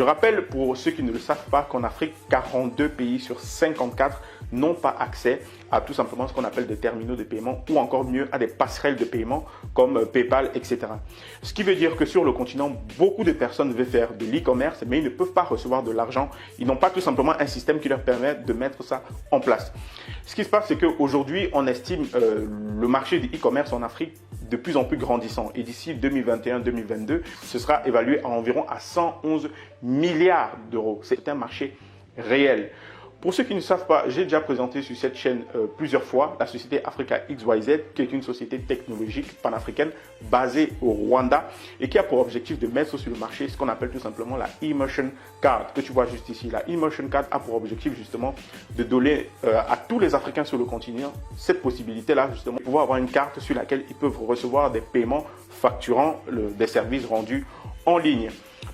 Je rappelle pour ceux qui ne le savent pas qu'en Afrique, 42 pays sur 54 n'ont pas accès à tout simplement ce qu'on appelle des terminaux de paiement ou encore mieux à des passerelles de paiement comme PayPal, etc. Ce qui veut dire que sur le continent, beaucoup de personnes veulent faire de l'e-commerce mais ils ne peuvent pas recevoir de l'argent. Ils n'ont pas tout simplement un système qui leur permet de mettre ça en place. Ce qui se passe, c'est qu'aujourd'hui, on estime le marché du e-commerce en Afrique de plus en plus grandissant. Et d'ici 2021-2022, ce sera évalué à environ à 111 milliards d'euros. C'est un marché réel. Pour ceux qui ne savent pas, j'ai déjà présenté sur cette chaîne plusieurs fois la société Africa XYZ, qui est une société technologique panafricaine basée au Rwanda et qui a pour objectif de mettre sur le marché ce qu'on appelle tout simplement la Immersion Card, que tu vois juste ici. La Immersion Card a pour objectif justement de donner à tous les Africains sur le continent cette possibilité-là, justement, de pouvoir avoir une carte sur laquelle ils peuvent recevoir des paiements facturant des services rendus en ligne.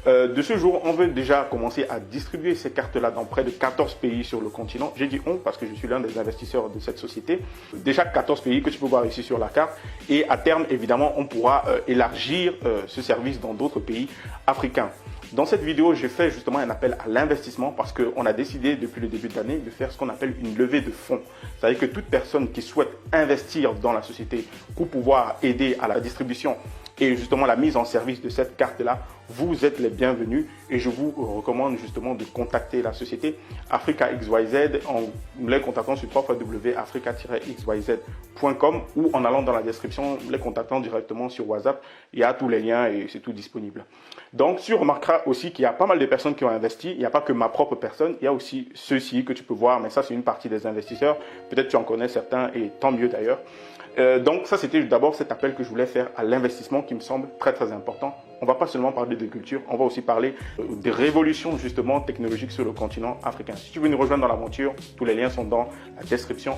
De ce jour, on veut déjà commencer à distribuer ces cartes-là dans près de 14 pays sur le continent. J'ai dit on parce que je suis l'un des investisseurs de cette société. Déjà 14 pays que tu peux voir ici sur la carte. Et à terme, évidemment, on pourra élargir ce service dans d'autres pays africains. Dans cette vidéo, j'ai fait justement un appel à l'investissement parce qu'on a décidé depuis le début de l'année de faire ce qu'on appelle une levée de fonds. C'est-à-dire que toute personne qui souhaite investir dans la société pour pouvoir aider à la distribution et justement la mise en service de cette carte-là, vous êtes les bienvenus et je vous recommande justement de contacter la société Africa XYZ en les contactant sur www.africa-xyz.com ou en allant dans la description, les contactant directement sur WhatsApp. Il y a tous les liens et c'est tout disponible. Donc, tu remarqueras aussi qu'il y a pas mal de personnes qui ont investi. Il n'y a pas que ma propre personne, il y a aussi ceux-ci que tu peux voir, mais ça c'est une partie des investisseurs. Peut-être tu en connais certains et tant mieux d'ailleurs. Donc ça c'était d'abord cet appel que je voulais faire à l'investissement qui me semble très très important. On ne va pas seulement parler de culture, on va aussi parler des révolutions justement technologiques sur le continent africain. Si tu veux nous rejoindre dans l'aventure, tous les liens sont dans la description.